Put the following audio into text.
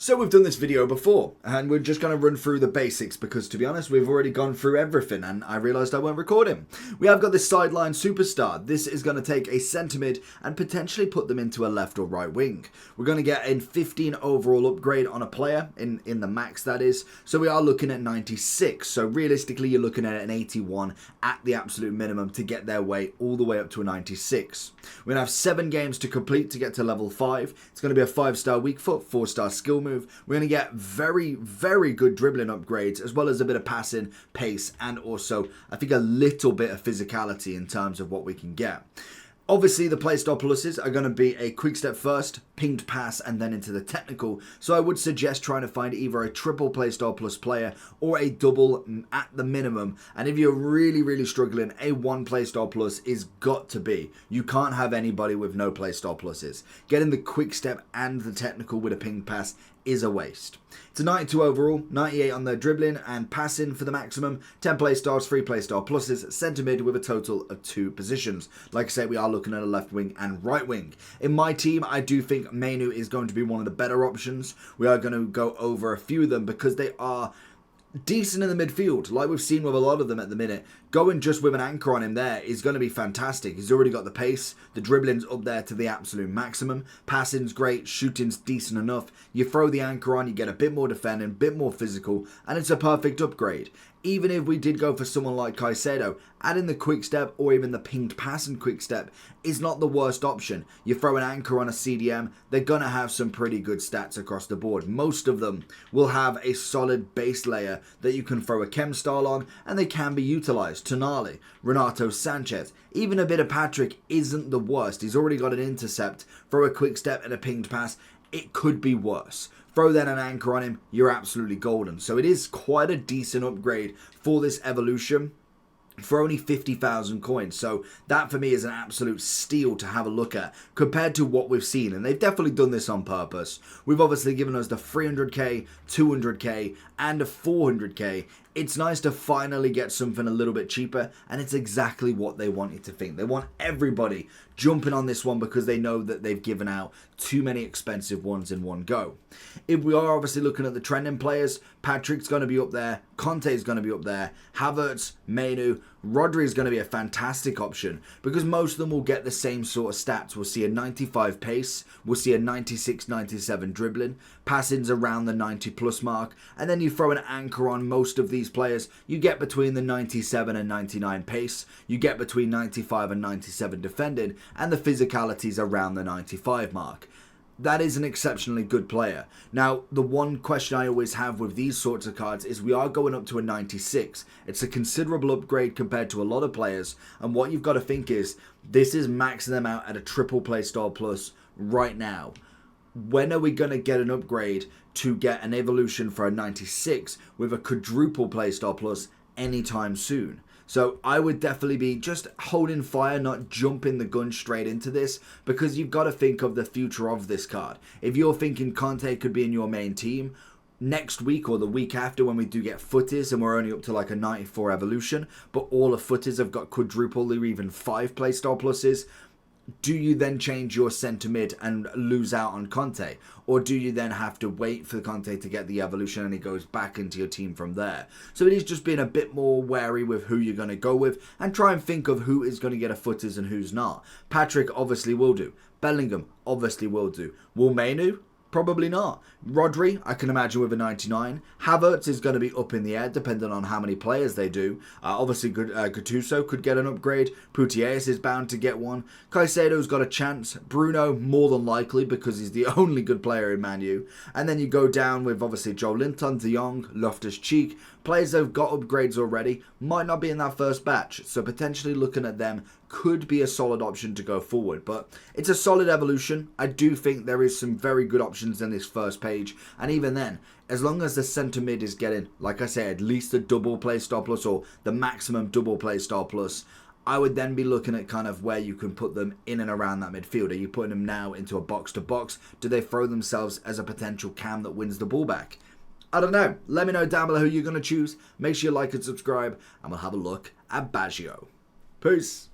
So we've done this video before, and we're just going to run through the basics because, to be honest, we've already gone through everything, and I realised I won't record him. We have got this sideline superstar. This is going to take a centre mid and potentially put them into a left or right wing. We're going to get a 15 overall upgrade on a player, in the max that is, so we are looking at 96. So realistically, you're looking at an 81 at the absolute minimum to get their way all the way up to a 96. We're going to have 7 games to complete to get to level 5. It's going to be a 5-star weak foot, 4-star skill move. We're going to get very, very good dribbling upgrades, as well as a bit of passing, pace, and also, I think, a little bit of physicality in terms of what we can get. Obviously, the playstyle pluses are going to be a quick step first, pinged pass, and then into the technical. So I would suggest trying to find either a triple playstyle plus player or a double at the minimum. And if you're really, really struggling, a 1 playstyle plus is got to be. You can't have anybody with no playstyle pluses. Getting the quick step and the technical with a pinged pass is a waste. It's a 92 overall, 98 on the dribbling and passing for the maximum, 10 playstars, 3 playstyle pluses, centre mid with a total of 2 positions. Like I say, we are looking at a left wing and right wing. In my team, I do think Mainu is going to be one of the better options. We are going to go over a few of them because they are decent in the midfield, like we've seen with a lot of them at the minute. Going just with an anchor on him there is going to be fantastic. He's already got the pace, the dribbling's up there to the absolute maximum, passing's great, shooting's decent enough. You throw the anchor on, you get a bit more defending, a bit more physical, and it's a perfect upgrade. Even if we did go for someone like Caicedo, adding the quick step or even the pinged pass and quick step is not the worst option. You throw an anchor on a CDM, they're going to have some pretty good stats across the board. Most of them will have a solid base layer that you can throw a chem style on, and they can be utilised. Tonali, Renato Sanchez, even a bit of Patrick isn't the worst. He's already got an intercept, throw a quick step and a pinged pass. It could be worse. Throw then an anchor on him, you're absolutely golden. So it is quite a decent upgrade for this evolution for only 50,000 coins. So that for me is an absolute steal to have a look at compared to what we've seen. And they've definitely done this on purpose. We've obviously given us the 300k, 200k and a 400k. It's nice to finally get something a little bit cheaper, and it's exactly what they want you to think. They want everybody jumping on this one because they know that they've given out too many expensive ones in one go. If we are obviously looking at the trending players, Patrick's going to be up there, Conte's going to be up there, Havertz, Mainu, Rodri is going to be a fantastic option because most of them will get the same sort of stats. We'll see a 95 pace, we'll see a 96, 97 dribbling, passing's around the 90 plus mark, and then you throw an anchor on most of these players, you get between the 97 and 99 pace, you get between 95 and 97 defending, and the physicality's around the 95 mark. That is an exceptionally good player. Now, the one question I always have with these sorts of cards is we are going up to a 96. It's a considerable upgrade compared to a lot of players, and what you've got to think is this is maxing them out at a triple playstyle plus right now. When are we going to get an upgrade to get an evolution for a 96 with a quadruple playstyle plus anytime soon? So I would definitely be just holding fire, not jumping the gun straight into this, because you've got to think of the future of this card. If you're thinking Conte could be in your main team, next week or the week after when we do get footies and we're only up to like a 94 evolution, but all the footies have got quadruple or even 5 playstyle pluses, do you then change your centre mid and lose out on Conte? Or do you then have to wait for Conte to get the evolution and he goes back into your team from there? So it is just being a bit more wary with who you're going to go with and try and think of who is going to get a footies and who's not. Patrick obviously will do. Bellingham obviously will do. Will Mainu? Probably not. Rodri, I can imagine with a 99. Havertz is going to be up in the air depending on how many players they do. Obviously, Gattuso could get an upgrade. Putellas is bound to get one. Caicedo's got a chance. Bruno, more than likely, because he's the only good player in Man U. And then you go down with, obviously, Joe Linton, De Jong, Loftus-Cheek. Players that have got upgrades already might not be in that first batch. So potentially looking at them could be a solid option to go forward. But it's a solid evolution. I do think there is some very good options in this first page. And even then, as long as the centre mid is getting, like I say, at least a double play star plus or the maximum double play star plus, I would then be looking at kind of where you can put them in and around that midfield. Are you putting them now into a box to box? Do they throw themselves as a potential cam that wins the ball back? I don't know. Let me know down below who you're going to choose. Make sure you like and subscribe, and we'll have a look at Baggio. Peace.